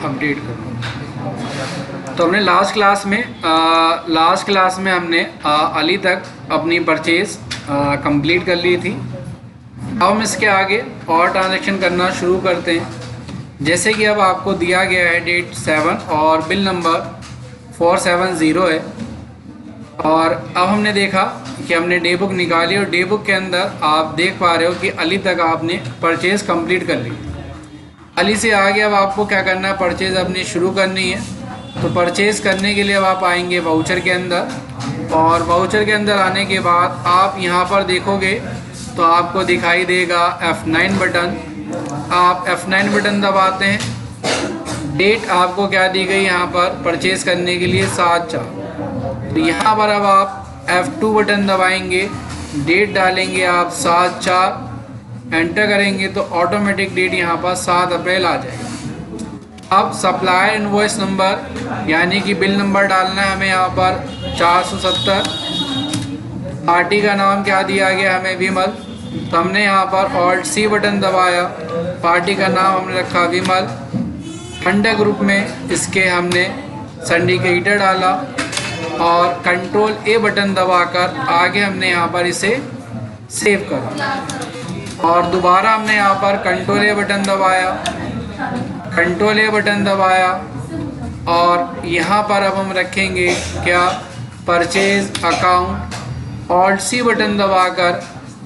Update करूँ। तो हमने लास्ट क्लास में हमने अली तक अपनी परचेज़ कंप्लीट कर ली थी। अब हम इसके आगे और ट्रांजैक्शन करना शुरू करते हैं। जैसे कि अब आपको दिया गया है डेट 7 और बिल नंबर 470 है। और अब हमने देखा कि हमने डे बुक निकाली और डे बुक के अंदर आप देख पा रहे हो कि अली तक आपने परचेज़ कंप्लीट कर ली। अली से आगे अब आपको क्या करना है, परचेज़ अपनी शुरू करनी है। तो परचेज़ करने के लिए अब आप आएंगे वाउचर के अंदर, और वाउचर के अंदर आने के बाद आप यहाँ पर देखोगे तो आपको दिखाई देगा F9 बटन। आप F9 बटन दबाते हैं। डेट आपको क्या दी गई यहाँ पर परचेज़ करने के लिए 7/4। तो यहाँ पर अब आप F2 बटन दबाएंगे, डेट डालेंगे आप 7/4, एंटर करेंगे तो ऑटोमेटिक डेट यहाँ पर 7 अप्रैल आ जाएगा। अब सप्लायर इनवॉइस नंबर यानी कि बिल नंबर डालना है हमें यहाँ पर 470। पार्टी का नाम क्या दिया गया हमें, विमल। तो हमने यहाँ पर Alt C बटन दबाया, पार्टी का नाम हमने रखा विमल। फंडर ग्रुप में इसके हमने सिंडिकेटर डाला और कंट्रोल A बटन दबाकर आगे हमने यहाँ पर इसे सेव करा। और दोबारा हमने यहाँ पर कंट्रोल A बटन दबाया, और यहाँ पर अब हम रखेंगे क्या, purchase account. Alt C button दबाकर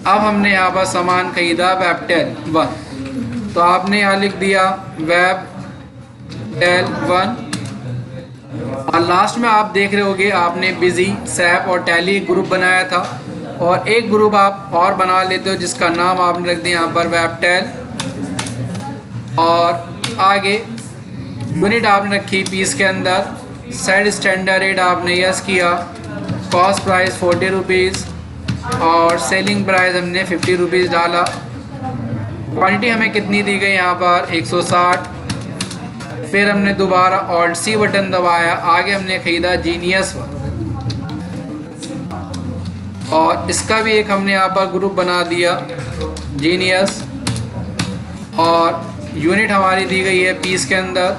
अब हमने यहाँ पर सामान खरीदा वेबटेल 1। तो आपने यहाँ लिख दिया वेबटेल 1। और लास्ट में आप देख रहे होगे आपने बिजी, सैप और टैली ग्रुप बनाया था, और एक ग्रुप आप और बना लेते हो जिसका नाम आपने रख दिया यहाँ पर वेबटेल। और आगे यूनिट आपने रखी पीस के अंदर, सेट स्टैंडर्ड रेट आपने यस किया, कॉस्ट प्राइस 40 रुपीज़ और सेलिंग प्राइस हमने 50 रुपीज़ डाला। क्वांटिटी हमें कितनी दी गई यहाँ पर 160। फिर हमने दोबारा Alt C बटन दबाया, आगे हमने ख़रीदा जीनियस 1, और इसका भी एक हमने यहाँ पर ग्रुप बना दिया जीनियस। और यूनिट हमारी दी गई है पीस के अंदर,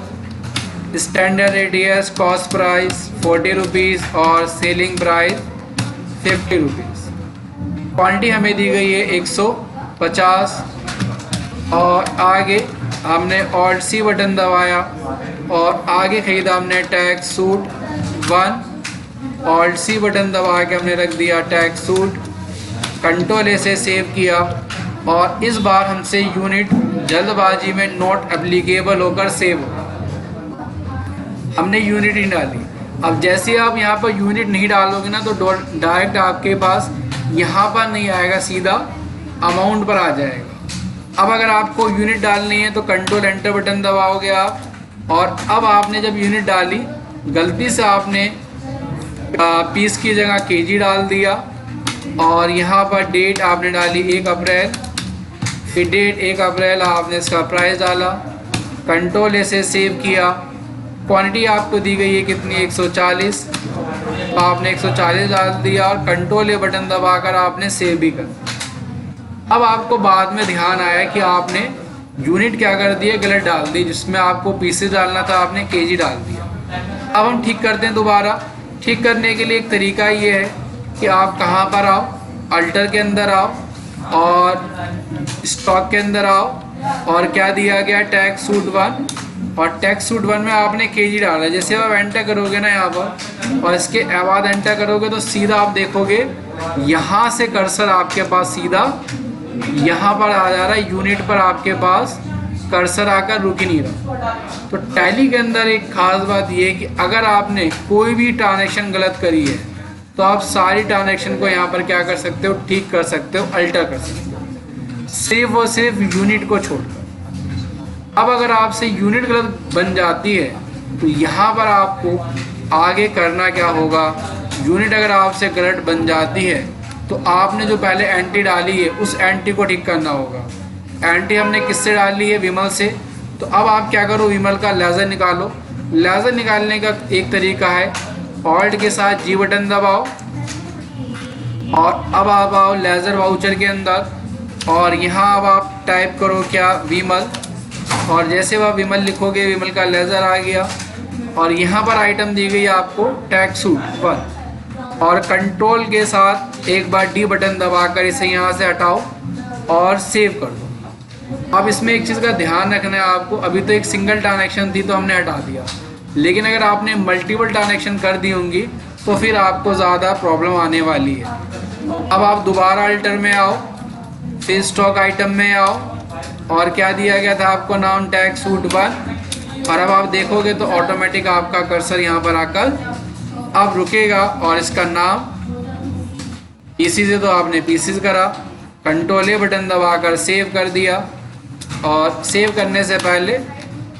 standard radius, cost price 40 rupees और सेलिंग प्राइस 50 रुपीज़। क्वांटिटी हमें दी गई है 150। और आगे हमने Alt C बटन दबाया और आगे ख़रीदा हमने tag suit 1। Alt C button दबा के हमने रख दिया टैग सूट, कंट्रोल A से सेव किया। और इस बार हमसे यूनिट जल्दबाजी में नॉट एप्लीकेबल होकर सेव हो, हमने यूनिट नहीं डाली। अब जैसे आप यहाँ पर यूनिट नहीं डालोगे ना तो डायरेक्ट आपके पास यहाँ पर नहीं आएगा, सीधा अमाउंट पर आ जाएगा। अब अगर आपको यूनिट डालनी है तो कंट्रोल एंटर बटन दबाओगे आप, और अब आपने जब यूनिट डाली गलती से आपने पीस की जगह केजी डाल दिया, और यहाँ पर डेट आपने डाली 1 अप्रैल। फिर डेट 1 अप्रैल आपने इसका प्राइस डाला, कंट्रोल A से सेव किया। क्वांटिटी आपको दी गई है कितनी, 140। तो आपने 140 डाल दिया और कंट्रोल A बटन दबाकर आपने सेव भी कर। अब आपको बाद में ध्यान आया कि आपने यूनिट क्या कर दिया, गलत डाल दी, जिसमें आपको पीसेस डालना था आपने केजी डाल दिया। अब हम ठीक करते हैं दोबारा। ठीक करने के लिए एक तरीका ये है कि आप कहाँ पर आओ, अल्टर के अंदर आओ और स्टॉक के अंदर आओ, और क्या दिया गया, टैग सूट 1। और टैग सूट 1 में आपने केजी डाला। जैसे आप एंटर करोगे ना यहाँ पर, और इसके बाद एंटर करोगे तो सीधा आप देखोगे यहाँ से कर्सर आपके पास सीधा यहाँ पर आ जा रहा है, यूनिट पर आपके पास कर्सर आकर रुक ही नहीं रहा। तो टैली के अंदर एक ख़ास बात ये है कि अगर आपने कोई भी ट्रांजैक्शन गलत करी है तो आप सारी ट्रांजैक्शन को यहाँ पर क्या कर सकते हो, ठीक कर सकते हो, अल्टर कर सकते हो, सिर्फ और सिर्फ यूनिट को छोड़कर। अब अगर आपसे यूनिट गलत बन जाती है तो यहाँ पर आपको आगे करना क्या होगा, यूनिट अगर आपसे गलत बन जाती है तो आपने जो पहले एंट्री डाली है उस एंट्री को ठीक करना होगा। एंट्री हमने किससे डाली है, विमल से। तो अब आप क्या करो, विमल का लेज़र निकालो। लेज़र निकालने का एक तरीका है, ऑल्ट के साथ G बटन दबाओ, और अब आप आओ लेज़र वाउचर के अंदर, और यहाँ अब आप टाइप करो क्या, विमल। और जैसे वह विमल लिखोगे विमल का लेज़र आ गया। और यहाँ पर आइटम दी गई आपको टैग सूट पर, और कंट्रोल के साथ एक बार डी बटन दबाकर इसे यहाँ से हटाओ और सेव कर दो। अब इसमें एक चीज़ का ध्यान रखना है आपको, अभी तो एक सिंगल ट्रांजैक्शन थी तो हमने हटा दिया, लेकिन अगर आपने मल्टीपल ट्रांजैक्शन कर दी होंगी तो फिर आपको ज़्यादा प्रॉब्लम आने वाली है। अब आप दोबारा अल्टर में आओ, फिर स्टॉक आइटम में आओ, और क्या दिया गया था आपको, नाउन टैग सूट पर। और अब आप देखोगे तो ऑटोमेटिक आपका कर्सर यहाँ पर आकर अब रुकेगा और इसका नाम पीसी से तो आपने पीसीज करा, कंट्रोल ए बटन दबाकर सेव कर दिया। और सेव करने से पहले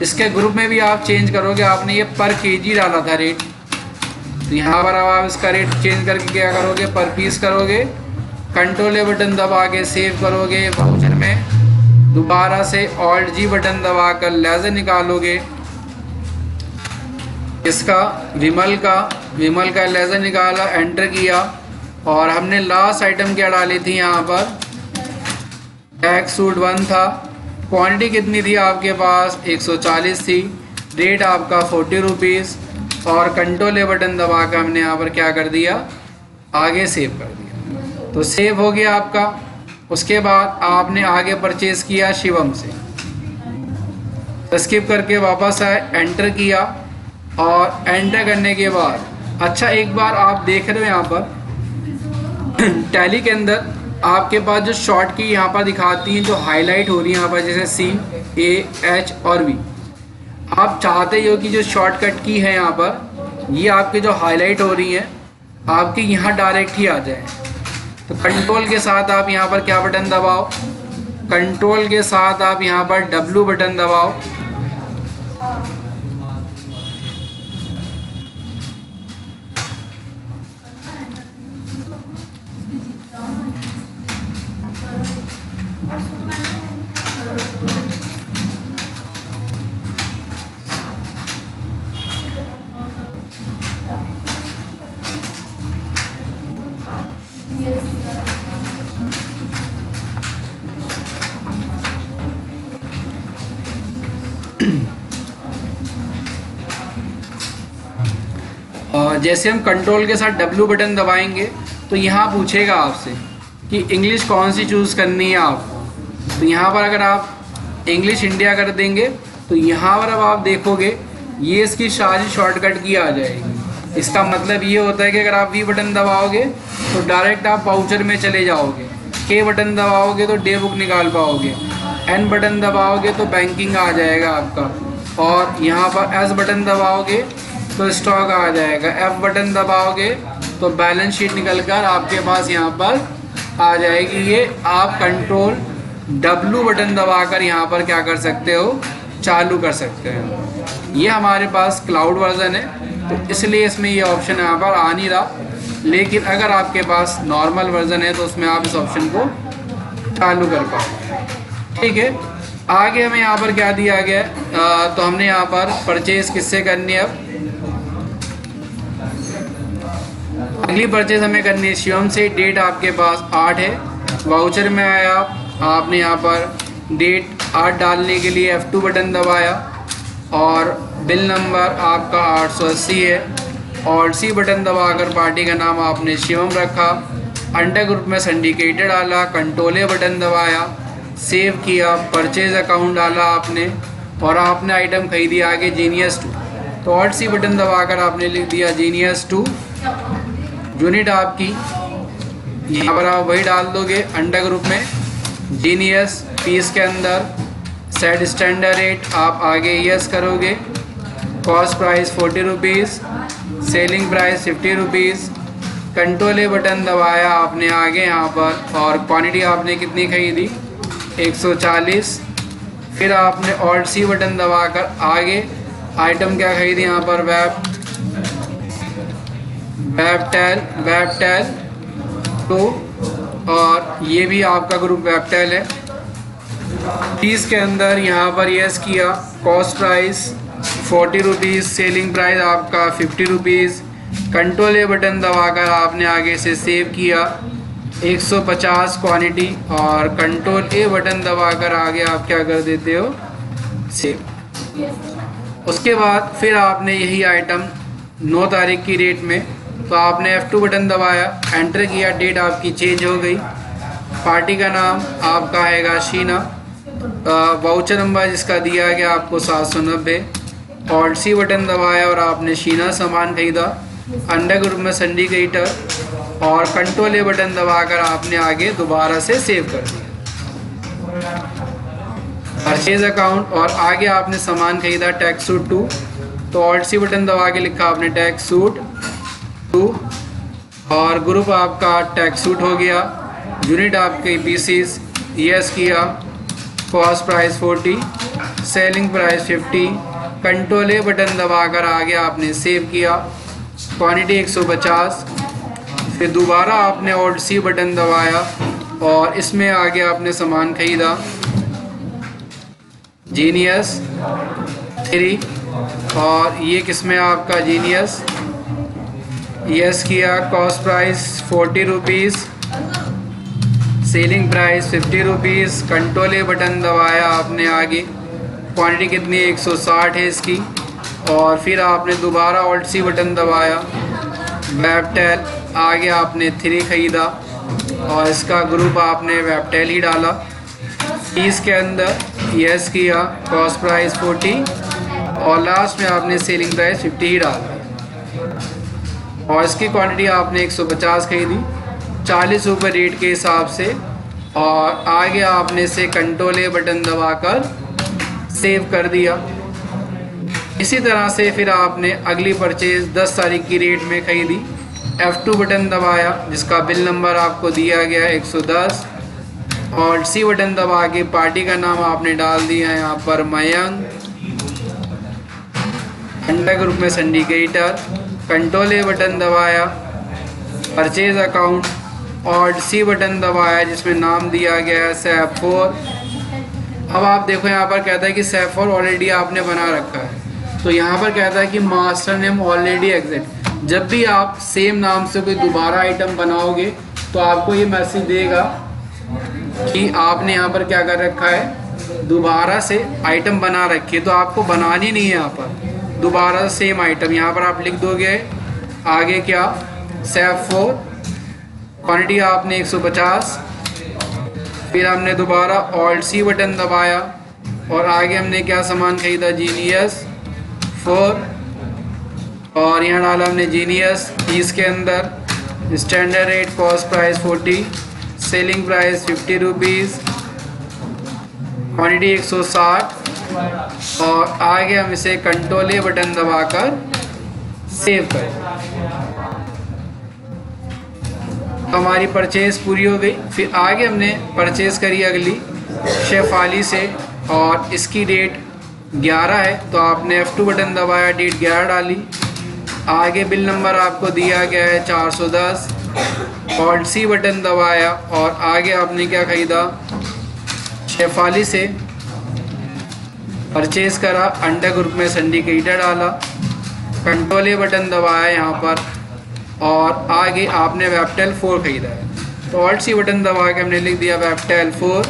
इसके ग्रुप में भी आप चेंज करोगे, आपने ये पर केजी डाला था रेट, तो यहाँ पर अब आप इसका रेट चेंज करके क्या करोगे, पर पीस करोगे, कंट्रोल ए बटन दबा के सेव करोगे वाउचर में, दोबारा से ऑल्ट जी बटन दबाकर लेज़र निकालोगे, इसका विमल का लेज़र निकाला, एंटर किया। और हमने लास्ट आइटम क्या डाली थी यहाँ पर, टैग सूट 1 था, क्वांटिटी कितनी थी आपके पास, 140 थी, रेट आपका 40 रुपीज़, और कंट्रोल ए बटन दबा कर हमने यहाँ पर क्या कर दिया, आगे सेव कर दिया। तो सेव हो गया आपका। उसके बाद आपने आगे परचेज़ किया शिवम से, स्किप करके वापस आए, एंटर किया, और एंटर करने के बाद अच्छा एक बार आप देख रहे हो यहाँ पर टैली के अंदर आपके पास जो शॉर्ट की यहाँ पर दिखाती हैं, जो हाईलाइट हो रही है यहाँ पर, जैसे CAH और V, आप चाहते हो कि जो शॉर्टकट की है यहाँ पर, ये आपके जो हाईलाइट हो रही है आपके यहाँ डायरेक्ट ही आ जाए। तो कंट्रोल के साथ आप यहाँ पर क्या बटन दबाओ, कंट्रोल के साथ आप यहाँ पर W बटन दबाओ, जैसे हम कंट्रोल के साथ W बटन दबाएंगे तो यहाँ पूछेगा आपसे कि इंग्लिश कौन सी चूज़ करनी है आपको। तो यहाँ पर अगर आप इंग्लिश इंडिया कर देंगे तो यहाँ पर अब आप देखोगे ये इसकी सारी शॉर्टकट की आ जाएगी। इसका मतलब ये होता है कि अगर आप V बटन दबाओगे तो डायरेक्ट आप वाउचर में चले जाओगे, K बटन दबाओगे तो डे बुक निकाल पाओगे, N बटन दबाओगे तो बैंकिंग आ जाएगा आपका, और यहाँ पर S बटन दबाओगे तो स्टॉक आ जाएगा, F बटन दबाओगे तो बैलेंस शीट निकल कर आपके पास यहाँ पर आ जाएगी। ये आप कंट्रोल W बटन दबाकर यहाँ पर क्या कर सकते हो, चालू कर सकते हैं। ये हमारे पास क्लाउड वर्जन है तो इसलिए इसमें ये ऑप्शन यहाँ पर आ नहीं रहा, लेकिन अगर आपके पास नॉर्मल वर्जन है तो उसमें आप इस ऑप्शन को चालू कर पाओ। ठीक है, आगे हमें यहाँ पर क्या दिया गया है, तो हमने यहाँ पर परचेज़ किससे करनी है, अब अगली परचेज़ हमें करनी है शिवम से। डेट आपके पास 8 है, वाउचर में आया, आपने यहाँ पर डेट 8 डालने के लिए F2 बटन दबाया, और बिल नंबर आपका 880 है, और C बटन दबाकर पार्टी का नाम आपने शिवम रखा, अंडर ग्रुप में सिंडिकेटेड डाला, कंट्रोल ए बटन दबाया, सेव किया, परचेज अकाउंट डाला आपने, और आपने आइटम खरीदी आगे जीनियस 2, तो ऑल्ट C बटन दबाकर आपने लिख दिया जीनियस 2। यूनिट आपकी यहाँ पर आप वही डाल दोगे अंडर ग्रुप में, जीनियस, पीस के अंदर सेट स्टैंडर्ड रेट आप आगे यस करोगे, cost price 40 rupees, selling price 50 rupees, control A button दबाया आपने आगे यहाँ पर, और क्वांटिटी आपने कितनी खरीदी 140, फिर आपने ऑल्ट C बटन दबाकर आगे आइटम क्या खरीदी यहाँ पर, वेबटेल 2, और ये भी आपका ग्रुप वेबटेल है। फीस के अंदर यहाँ पर यस किया, cost price 40 rupees, selling price आपका 50 रुपीज़, कंट्रोल ए बटन दबाकर आपने आगे से सेव किया 150 क्वांटिटी, और कंट्रोल ए बटन दबाकर आगे आप क्या कर देते हो, सेव। उसके बाद फिर आपने यही आइटम 9 तारीख की डेट में, तो आपने F2 बटन दबाया, एंटर किया, डेट आपकी चेंज हो गई। पार्टी का नाम आपका हैगा शीना, वाउचर नंबर जिसका दिया गया आपको 790। ऑल्ट सी बटन दबाया और आपने शीना सामान खरीदा। अंडर ग्रुप में सिंडिकेटर और कंट्रोल ए बटन दबाकर आपने आगे दोबारा से सेव कर दिया परचेज अकाउंट। और आगे आपने सामान खरीदा टैक्स सूट 2, तो ऑल्ट सी बटन दबा के लिखा आपने टैक्स सूट 2 और ग्रुप आपका टैक्स सूट हो गया। यूनिट आपके पीसीस यस किया, cost price 40, selling price 50। Control A button दबाकर आगे आपने सेव किया, क्वांटिटी 150। फिर दोबारा आपने ऑल्ट सी बटन दबाया और इसमें आगे आपने सामान खरीदा जीनियस 3 और ये किसमें आपका जीनियस यस किया, cost price 40 rupees, selling price 50 rupees. Control A button दबाया आपने आगे, क्वांटिटी कितनी 160 है इसकी। और फिर आपने दोबारा ऑल्ट सी बटन दबाया, वेबटेल आगे आपने 3 ख़रीदा और इसका ग्रुप आपने वेबटेल ही डाला। इसके अंदर यस किया, कॉस्ट प्राइस 40 और लास्ट में आपने सेलिंग प्राइस 50 ही डाला और इसकी क्वांटिटी आपने 150 खरीदी 40 रुपये रेट के हिसाब से। और आगे आपने से कंट्रोल ए बटन दबाकर सेव कर दिया। इसी तरह से फिर आपने अगली परचेज़ 10 तारीख की रेट में खरीदी, F2 बटन दबाया जिसका बिल नंबर आपको दिया गया 110 और सी बटन दबा के पार्टी का नाम आपने डाल दिया यहाँ पर मयंक, अंडर ग्रुप में सिंडिकेटर। कंट्रोल ए बटन दबाया, परचेज अकाउंट और सी बटन दबाया जिसमें नाम दिया गया है सैफ4। अब आप देखो यहाँ पर कहता है कि सैफ4 ऑलरेडी आपने बना रखा है, तो यहाँ पर कहता है कि मास्टर नेम ऑलरेडी एग्जिट। जब भी आप सेम नाम से कोई दोबारा आइटम बनाओगे तो आपको ये मैसेज देगा कि आपने यहाँ पर क्या कर रखा है, दोबारा से आइटम बना रखी है। तो आपको बनानी नहीं है यहाँ पर दोबारा सेम आइटम, यहाँ पर आप लिख दोगे आगे क्या सैफ4, क्वांटिटी आपने 150। फिर हमने दोबारा ऑल्ट सी बटन दबाया और आगे हमने क्या सामान खरीदा जीनियस 4 और यहाँ डाला हमने जीनियस। इसके अंदर standard rate, cost price 40, selling price 50 rupees, quantity 160 और आगे हम इसे कंट्रोल ए बटन दबाकर सेव करें। हमारी परचेज़ पूरी हो गई। फिर आगे हमने परचेज़ करी अगली शेफाली से और इसकी डेट 11 है, तो आपने F2 बटन दबाया, डेट 11 डाली। आगे बिल नंबर आपको दिया गया है 410, ऑल्ट सी बटन दबाया और आगे आपने क्या ख़रीदा, शेफाली से परचेज़ करा, अंडर ग्रुप में सिंडिकेटर डाला, कंट्रोल ए बटन दबाया यहाँ पर और आगे आपने वेबटेल 4 ख़रीदा है, तो ऑल्ट सी बटन दबा के हमने लिख दिया वेबटेल 4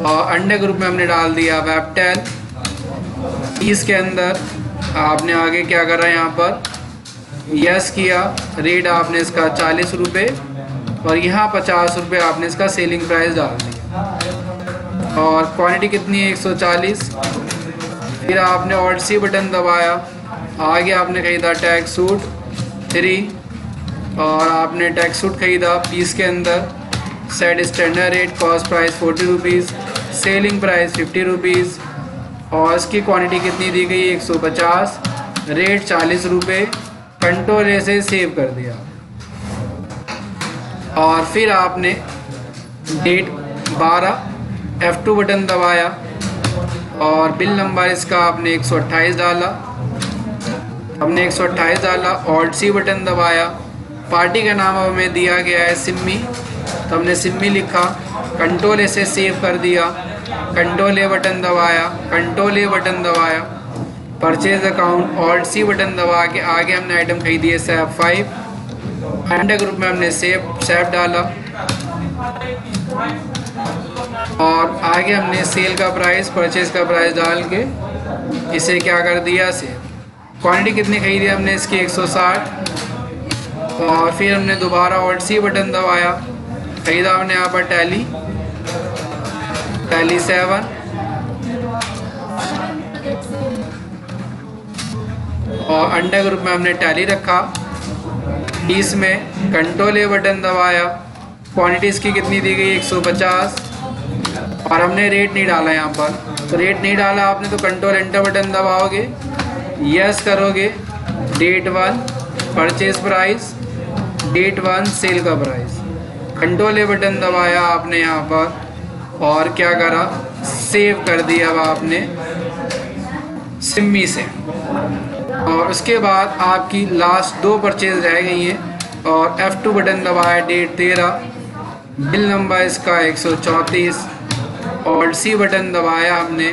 और अंडर ग्रुप में हमने डाल दिया वेबटेल। इसके अंदर आपने आगे क्या करा, यहाँ पर यस किया, रेट आपने इसका 40 रुपये और यहाँ 50 रुपये आपने इसका सेलिंग प्राइस डाल दिया और क्वांटिटी कितनी है 140। फिर आपने ऑल्ट सी बटन दबाया, आगे आपने ख़रीदा टैक्स सूट 3 और आपने टैक्स सूट ख़रीदा पीस के अंदर, set standard rate, cost price 40 rupees, selling price 50 rupees और इसकी क्वांटिटी कितनी दी गई 150, रेट 40 रुपये। कंट्रोल ए से सेव कर दिया और फिर आपने डेट 12 F2 बटन दबाया और बिल नंबर इसका आपने 128 डाला, हमने 128 डाला। ऑल्ट सी बटन दबाया, पार्टी का नाम हमें दिया गया है सिम्मी, तो हमने सिम्मी लिखा, कंट्रोल ए से सेव कर दिया, कंट्रोल ए बटन दबाया, कंट्रोल ए बटन दबाया, purchase account, alt C button दबा के आगे हमने आइटम खरीदी है सैफ5, अंडर ग्रुप में हमने सेफ डाला और आगे हमने सेल का प्राइस परचेज़ का प्राइस डाल के इसे क्या कर दिया सेव। क्वांटिटी कितनी खरीदी हमने इसकी 160 और फिर हमने दोबारा ऑल्ट सी बटन दबाया, खरीदा हमने यहाँ पर टैली 7 और अंडर ग्रुप में हमने टैली रखा, इसमें कंट्रोल ए बटन दबाया, क्वांटिटी इसकी कितनी दी गई 150 और हमने रेट नहीं डाला यहाँ पर, तो रेट नहीं डाला आपने तो कंट्रोल एंटर बटन दबाओगे, यस करोगे, date 1 purchase price, date 1 sale का प्राइस, कंट्रोल ए बटन दबाया आपने यहाँ पर और क्या करा सेव कर दिया अब आपने सिम्मी से। और उसके बाद आपकी लास्ट 2 परचेज रह गई हैं और F2 बटन दबाया, डेट 13, बिल नंबर इसका 134, ऑल्ट सी बटन दबाया हमने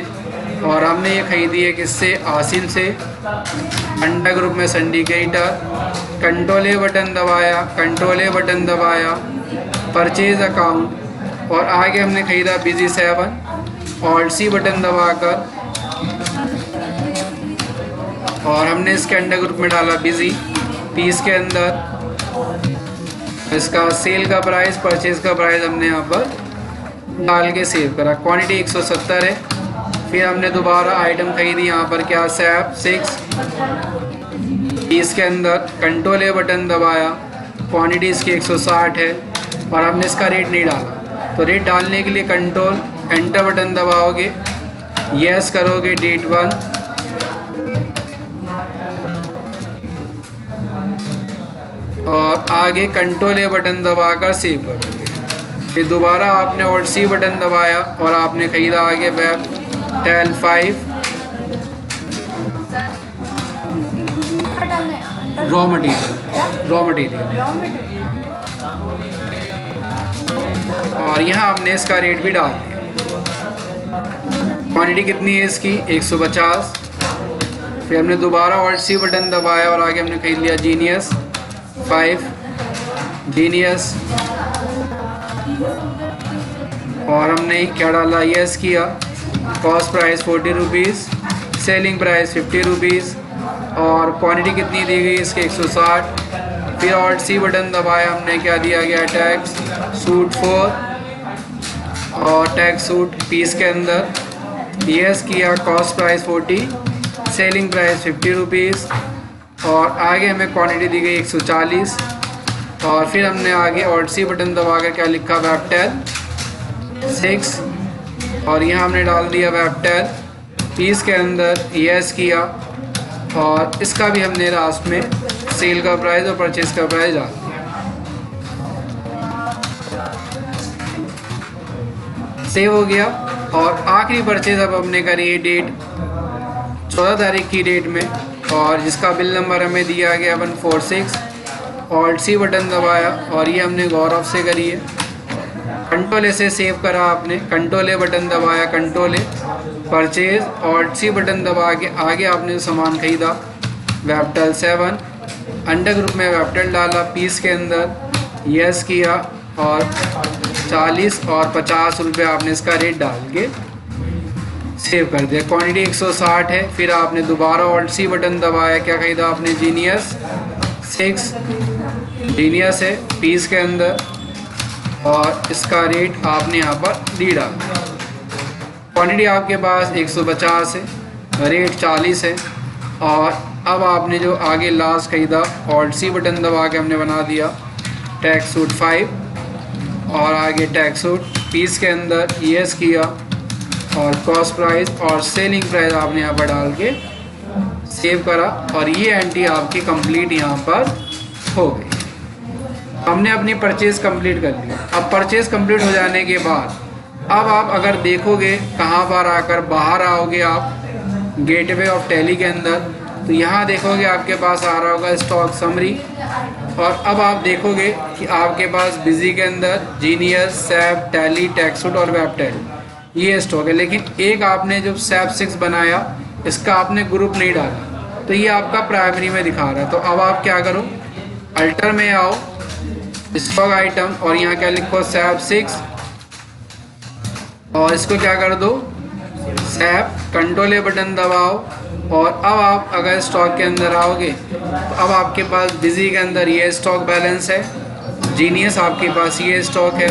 और हमने ये खरीदी है किससे, आसिम से, अंडर ग्रुप में सिंडिकेटर, कंट्रोल ए बटन दबाया, कंट्रोल ए बटन दबाया, परचेज अकाउंट और आगे हमने खरीदा बिजी 7, ऑल्ट सी बटन दबाकर और हमने इसके अंडर ग्रुप में डाला बिजी, पीस के अंदर इसका सेल का प्राइस परचेज का प्राइस हमने यहाँ पर डाल के सेव करा। क्वांटिटी 170 है। फिर हमने दोबारा आइटम खरीदी यहाँ पर क्या, सैप 6, इसके अंदर कंट्रोल ए बटन दबाया, क्वांटिटी इसकी 160 है और हमने इसका रेट नहीं डाला, तो रेट डालने के लिए कंट्रोल एंटर बटन दबाओगे, यस करोगे, डेट 1 और आगे कंट्रोल ए बटन दबाकर सेव करोगे। फिर दोबारा आपने ऑल्ट सी बटन दबाया और आपने खरीदा आगे वेबटेल 5 रॉ मटेरियल और यहाँ हमने इसका रेट भी डाल दिया। क्वांटिटी कितनी है इसकी 150। फिर हमने दोबारा ऑल्ट सी बटन दबाया और आगे हमने खरीद लिया जीनियस 5, जीनियस और हमने क्या डाला, यस किया, cost price 40 rupees, selling price 50 rupees और क्वांटिटी कितनी दी गई इसके 160। फिर ऑल्ट सी बटन दबाया, हमने क्या दिया गया, टैक्स सूट 4 और टैक्स सूट पीस के अंदर, यस किया, cost price 40, selling price 50 rupees और आगे हमें क्वांटिटी दी गई 140 और फिर हमने आगे ऑल्ट सी बटन दबाकर क्या लिखा, वेबटेल 6 और यहाँ हमने डाल दिया वेबटेल पीस के अंदर, यस किया और इसका भी हमने लास्ट में सेल का प्राइस और परचेज का प्राइस डाल दिया। सेव हो गया और आखिरी परचेज अब हमने करी है डेट 14 तारीख की डेट में और जिसका बिल नंबर हमें दिया गया 146, ऑल्ट सी बटन दबाया और ये हमने गौरव से करी है, कंट्रोल ए से सेव करा आपने, कंट्रोल ए बटन दबाया, control A purchase, alt C button दबा के आगे आपने जो सामान खरीदा वेबटेल 7, अंडर ग्रुप में वेबटेल डाला, पीस के अंदर यस किया और 40 और 50 रुपये आपने इसका रेट डाल के सेव कर दिया। क्वांटिटी 160 है। फिर आपने दोबारा ऑल्ट सी बटन दबाया, क्या खरीदा आपने, जीनियस 6, जीनियस है पीस के अंदर और इसका रेट आपने यहाँ पर डी डाल दिया। क्वांटिटी आपके पास 150 है, रेट 40 है और अब आपने जो आगे लास्ट खरीदा ऑल्ट सी बटन दबा के हमने बना दिया टैक्स सूट 5 और आगे टैक्स सूट पीस के अंदर यस किया और कॉस्ट प्राइस और सेलिंग प्राइस आपने यहाँ पर डाल के सेव करा और ये एंट्री आपकी कंप्लीट यहाँ पर हो गई। हमने अपनी परचेज़ कंप्लीट कर ली। अब परचेज़ कंप्लीट हो जाने के बाद अब आप अगर देखोगे कहाँ पर आकर बाहर आओगे आप गेटवे ऑफ टैली के अंदर, तो यहाँ देखोगे आपके पास आ रहा होगा स्टॉक समरी और अब आप देखोगे कि आपके पास बिजी के अंदर जीनियस, सैप, टैली, टैक्सूट और वेबटेल ये स्टॉक है। लेकिन एक आपने जो सैप 6 बनाया इसका आपने ग्रुप नहीं डाला, तो ये आपका प्राइमरी में दिखा रहा है। तो अब आप क्या करो, अल्टर में आओ, स्टॉक आइटम और यहाँ क्या लिखो, सैप 6 और इसको क्या कर दो, सेव, कंट्रोल ए बटन दबाओ। और अब आप अगर स्टॉक के अंदर आओगे तो अब आपके पास बिजी के अंदर ये स्टॉक बैलेंस है, जीनियस आपके पास ये स्टॉक है,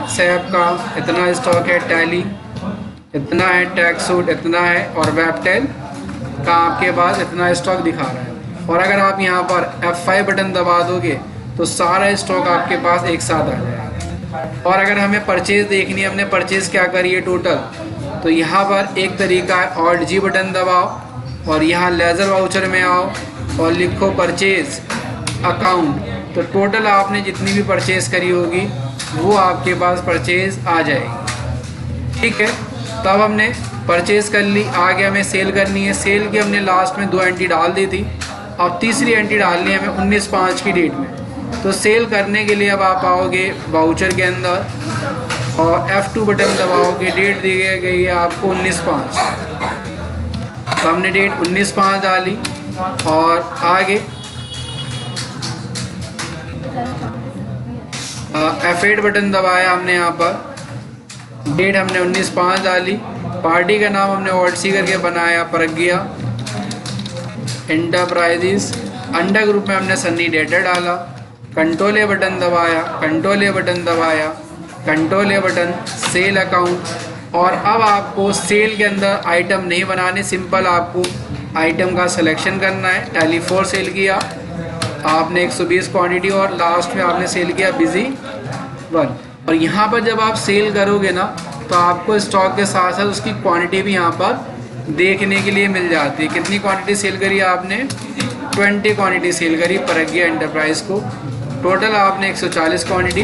सेव का इतना स्टॉक है, टैली इतना है, टैक्सूट इतना है, और वेबटेल का आपके पास इतना स्टॉक दिखा रहा है। और अगर आप यहाँ पर F5 बटन दबा दोगे तो सारा स्टॉक आपके पास एक साथ आ जाएगा। और अगर हमें परचेज़ देखनी है, हमने परचेज़ क्या करी है टोटल, तो यहाँ पर एक तरीका है, ऑल्ट जी बटन दबाओ और यहाँ लेज़र वाउचर में आओ और लिखो परचेज़ अकाउंट। तो टोटल आपने जितनी भी परचेज़ करी होगी वो आपके पास परचेज़ आ जाएगी। ठीक है, तब हमने परचेज़ कर ली। आगे हमें सेल करनी है। सेल की हमने लास्ट में 2 एंट्री डाल दी थी, अब तीसरी एंट्री डालनी है हमें 19/5 की डेट में। तो सेल करने के लिए अब आप आओगे वाउचर के अंदर और F2 बटन दबाओगे। डेट दी गई है आपको 19/5, तो हमने डेट 19/5 डाली। और आगे F8 बटन दबाया हमने, यहाँ पर डेट हमने 19/5 डाली। पार्टी का नाम हमने ऑल्ट सी करके बनाया, प्रज्ञा एंटरप्राइजेस। अंडर ग्रुप में हमने सन्नी डेटा डाला। कंट्रोल ए बटन दबाया, कंट्रोल ए बटन दबाया, control A button, sale account. और अब आपको सेल के अंदर आइटम नहीं बनाने, सिंपल आपको आइटम का सिलेक्शन करना है। टैली 4 सेल किया आपने 120 क्वांटिटी और लास्ट में आपने सेल किया बिजी 1। और यहाँ पर जब आप सेल करोगे ना तो आपको स्टॉक के साथ साथ उसकी क्वांटिटी भी यहाँ पर देखने के लिए मिल जाती है। कितनी क्वांटिटी सेल करी आपने, 20 क्वांटिटी सेल करी प्रज्ञा एंटरप्राइज को। टोटल आपने 140 क्वांटिटी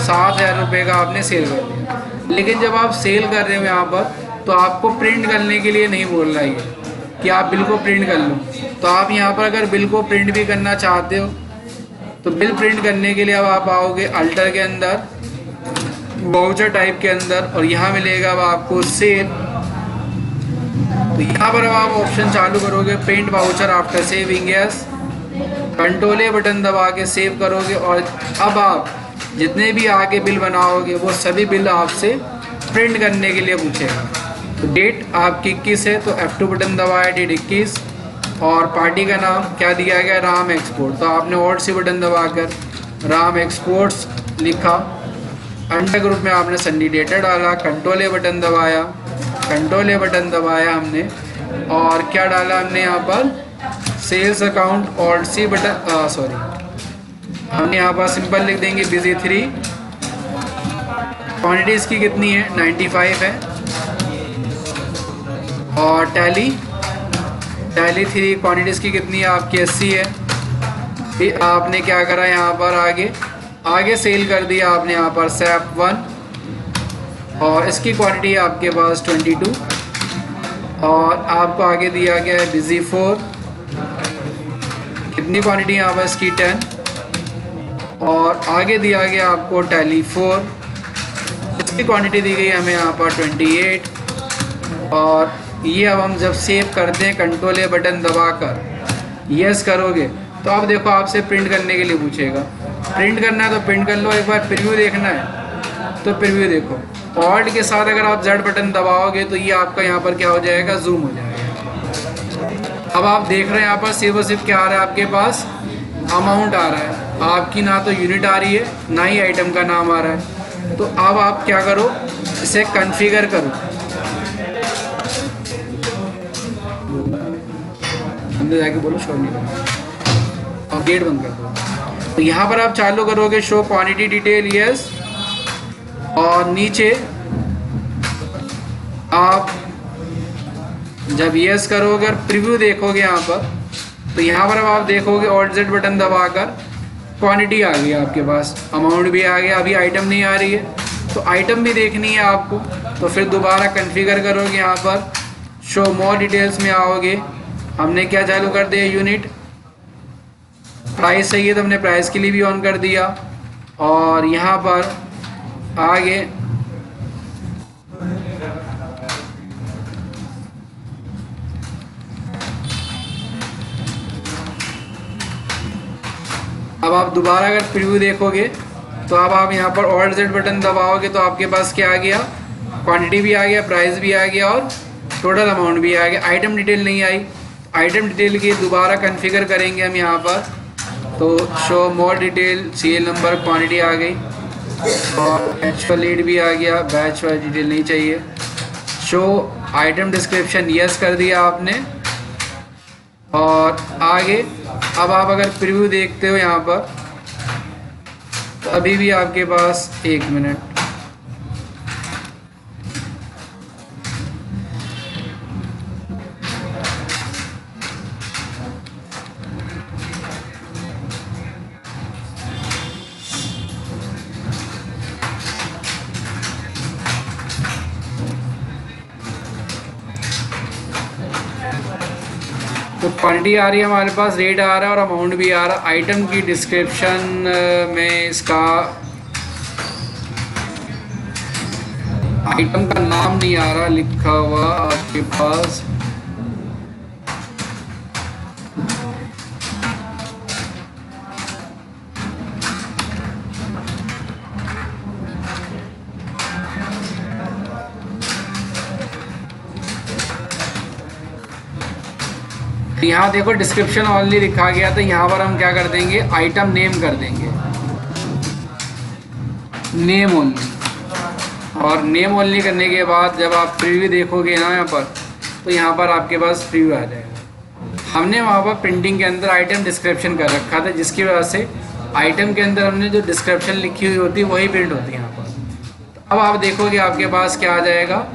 7,000 रुपये का आपने सेल कर दिया। लेकिन जब आप सेल कर रहे हो यहाँ पर तो आपको प्रिंट करने के लिए नहीं बोल रहा है कि आप बिल को प्रिंट कर लो। तो आप यहाँ पर अगर बिल को प्रिंट भी करना चाहते हो तो बिल प्रिंट करने के लिए अब आप आओगे अल्टर के अंदर, वाउचर टाइप के अंदर, और यहाँ मिलेगा अब आपको सेव। तो यहाँ पर अब आप ऑप्शन चालू करोगे print voucher after saving yes, control A button दबा के सेव करोगे। और अब आप जितने भी आगे बिल बनाओगे वो सभी बिल आपसे प्रिंट करने के लिए पूछेगा। तो डेट आपकी 21 है तो F2 बटन दबाया, डेट 21। और पार्टी का नाम क्या दिया गया, राम एक्सपोर्ट। तो आपने ऑल्ट सी बटन दबाकर राम एक्सपोर्ट्स लिखा। अंडर ग्रुप में आपने सन्नी डेटा डाला, कंट्रोल ए बटन दबाया, कंट्रोल ए बटन दबाया हमने। और क्या डाला हमने यहाँ पर, sales account, alt C button sorry हमने यहाँ पर सिंपल लिख देंगे बिजी 3। क्वान्टिटी इसकी कितनी है, 95 है। और टैली 3 क्वान्टिटी इसकी कितनी है आपकी, 80 है। फिर आपने क्या करा यहाँ पर आगे सेल कर दिया आपने यहाँ पर सेप 1 और इसकी क्वांटिटी है आपके पास 22। और आपको आगे दिया गया है बिजी 4, कितनी क्वांटिटी यहाँ पर इसकी 10। और आगे दिया गया आपको टैली 4, इसकी क्वांटिटी दी गई हमें यहाँ पर 28। और ये अब हम जब सेव करते हैं कंट्रोल ए बटन दबाकर यस करोगे तो अब देखो आपसे प्रिंट करने के लिए पूछेगा। प्रिंट करना है तो प्रिंट कर लो, एक बार प्रीव्यू देखना है तो प्रीव्यू देखो। ऑल्ट के साथ अगर आप Z बटन दबाओगे तो ये आपका यहाँ पर क्या हो जाएगा, जूम हो जाएगा। अब आप देख रहे हैं यहाँ पर सिर्फ और सिर्फ क्या आ रहा है आपके पास, अमाउंट आ रहा है आपकी, ना तो यूनिट आ रही है ना ही आइटम का नाम आ रहा है। तो अब आप क्या करो, इसे कॉन्फ़िगर करो। अंदर जाके बोलो शो नहीं करो और गेट बंद कर दो। तो यहाँ पर आप चालू करोगे शो क्वांटिटी डिटेल यस, और नीचे आप जब यस करोगे और प्रीव्यू देखोगे यहाँ पर तो यहाँ पर अब आप देखोगे ऑल्ट Z बटन दबाकर क्वांटिटी आ गई आपके पास, अमाउंट भी आ गया। अभी आइटम नहीं आ रही है तो आइटम भी देखनी है आपको, तो फिर दोबारा कॉन्फ़िगर करोगे। यहाँ पर शो मोर डिटेल्स में आओगे, हमने क्या चालू कर दिया, यूनिट। प्राइस चाहिए तो हमने प्राइस के लिए भी ऑन कर दिया। और यहाँ पर आगे अब आप दोबारा अगर प्रीव्यू देखोगे तो अब आप यहाँ पर ऑल्ट Z बटन दबाओगे तो आपके पास क्या आ गया, क्वांटिटी भी आ गया, प्राइस भी आ गया और टोटल अमाउंट भी आ गया। आइटम डिटेल नहीं आई, आइटम डिटेल की दोबारा कॉन्फ़िगर करेंगे हम यहाँ पर। तो show more detail, serial number, quantity आ गई और बैच का लीड भी आ गया, बैच वाइज डिटेल नहीं चाहिए। शो आइटम डिस्क्रिप्शन यस कर दिया आपने और आगे। अब आप अगर प्रीव्यू देखते हो यहाँ पर तो अभी भी आपके पास 1 मिनट, तो क्वांटिटी आ रही है हमारे पास, रेट आ रहा है और अमाउंट भी आ रहा है। आइटम की डिस्क्रिप्शन में इसका आइटम का नाम नहीं आ रहा लिखा हुआ आपके पास। यहाँ देखो डिस्क्रिप्शन ऑनली लिखा गया, तो यहाँ पर हम क्या कर देंगे, आइटम नेम कर देंगे, नेम ओनली। और नेम ओनली करने के बाद जब आप प्रीव्यू देखोगे ना यहाँ पर, तो यहाँ पर आपके पास प्रीव्यू आ जाएगा। हमने वहाँ पर प्रिंटिंग के अंदर आइटम डिस्क्रिप्शन कर रखा था, जिसकी वजह से आइटम के अंदर हमने जो डिस्क्रिप्शन लिखी हुई होती है वही प्रिंट होती है यहाँ पर। अब आप देखोगे आपके पास क्या आ जाएगा,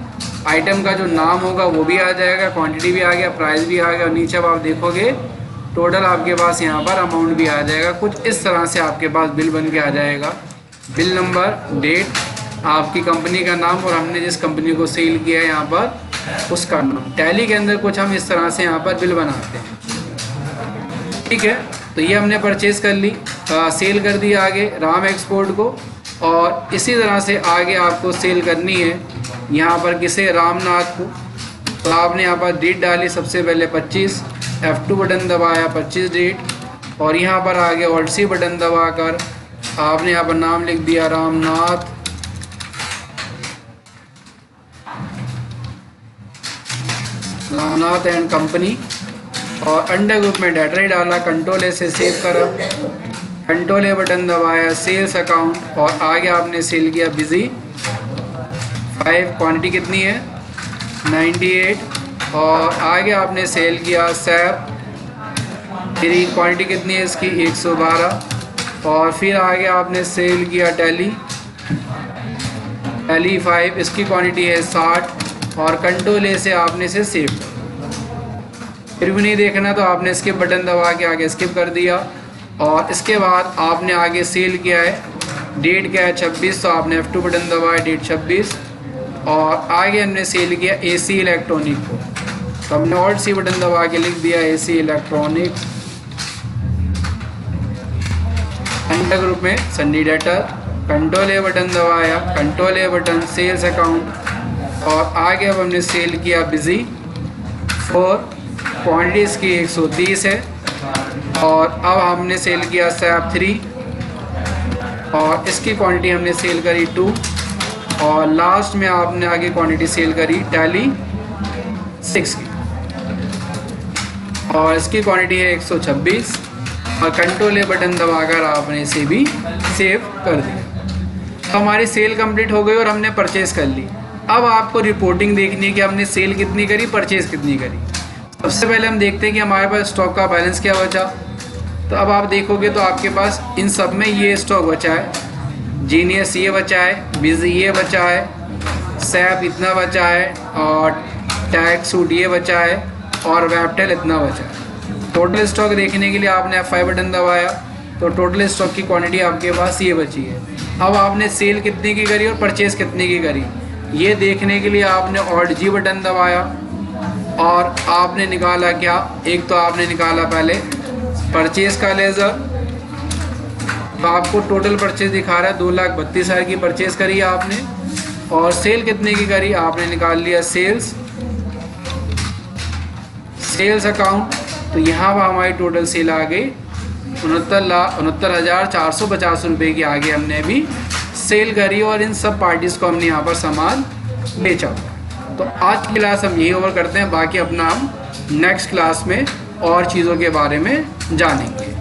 आइटम का जो नाम होगा वो भी आ जाएगा, क्वांटिटी भी आ गया, प्राइस भी आ गया और नीचे अब आप देखोगे टोटल आपके पास यहाँ पर अमाउंट भी आ जाएगा। कुछ इस तरह से आपके पास बिल बन के आ जाएगा। बिल नंबर, डेट, आपकी कंपनी का नाम और हमने जिस कंपनी को सेल किया है यहाँ पर उसका नाम। टैली के अंदर कुछ हम इस तरह से यहाँ पर बिल बनाते हैं। ठीक है, तो ये हमने परचेज़ कर ली, सेल कर दी आगे राम एक्सपोर्ट को। और इसी तरह से आगे आपको सेल करनी है यहाँ पर किसे, रामनाथ को। तो आपने यहाँ पर डेट डाली सबसे पहले 25, F2 बटन दबाया 25 डेट और यहाँ पर आगे Alt C बटन दबाकर आपने यहाँ पर नाम लिख दिया रामनाथ। रामनाथ एंड कंपनी और अंडर ग्रुप में डाटा डाला, कंट्रोल ए से सेव करा, कंट्रोल ए बटन दबाया, सेल्स अकाउंट और आगे आपने सेल किया बिजी 5, क्वांटिटी कितनी है 98 और आगे आपने सेल किया सैप 3, क्वांटिटी कितनी है इसकी 112 और फिर आगे आपने सेल किया टैली 5, इसकी क्वांटिटी है 60 और कंट्रोल ए से आपने इसे सेव कर। फिर भी नहीं देखना तो आपने स्किप बटन दबा के आगे स्किप कर दिया और इसके बाद आपने आगे सेल किया है, डेट क्या है 26, तो आपने F2 बटन दबाया, डेट 26 और आगे हमने सेल किया AC इलेक्ट्रॉनिक को, तो हमने Alt C बटन दबा के लिख दिया AC इलेक्ट्रॉनिक। अंडर ग्रुप में sundry debtors, control A button दबाया, control A button sales account और आगे अब हमने सेल किया बिजी 4, क्वांटिटी इसकी 130 है और अब हमने सेल किया सैप 3 और इसकी क्वांटिटी हमने सेल करी 2 और लास्ट में आपने आगे क्वांटिटी सेल करी टैली 6 की और इसकी क्वांटिटी है 126 और कंट्रोल ए बटन दबाकर आपने इसे भी सेव कर दिया। तो हमारी सेल कंप्लीट हो गई और हमने परचेज़ कर ली। अब आपको रिपोर्टिंग देखनी है कि हमने सेल कितनी करी, परचेज़ कितनी करी। सबसे पहले हम देखते हैं कि हमारे पास स्टॉक का बैलेंस क्या बचा। तो अब आप देखोगे तो आपके पास इन सब में ये स्टॉक बचा है, जीनियस ये बचा है, बिजी ये बचा है, सैप इतना बचा है और टैग सूट ये बचा है और वेबटेल इतना बचा है। टोटल स्टॉक देखने के लिए आपने F5 बटन दबाया तो टोटल स्टॉक की क्वांटिटी आपके पास ये बची है। अब आपने सेल कितने की करी और परचेज़ कितने की करी ये देखने के लिए आपने Alt G बटन दबाया और आपने निकाला क्या, एक तो आपने निकाला पहले परचेज़ का लेज़र, तो आपको टोटल परचेज़ दिखा रहा है 2,32,000 की परचेज़ करी है आपने और सेल कितने की करी आपने निकाल लिया सेल्स अकाउंट। तो यहाँ पर हमारी टोटल सेल आ गई 69,450 रुपये की आगे हमने अभी सेल करी और इन सब पार्टीज़ को हमने यहाँ पर सामान बेचा हुआ। तो आज की क्लास हम यही ओवर करते हैं, बाकी अपना हम नेक्स्ट क्लास में और चीज़ों के बारे में जानेंगे।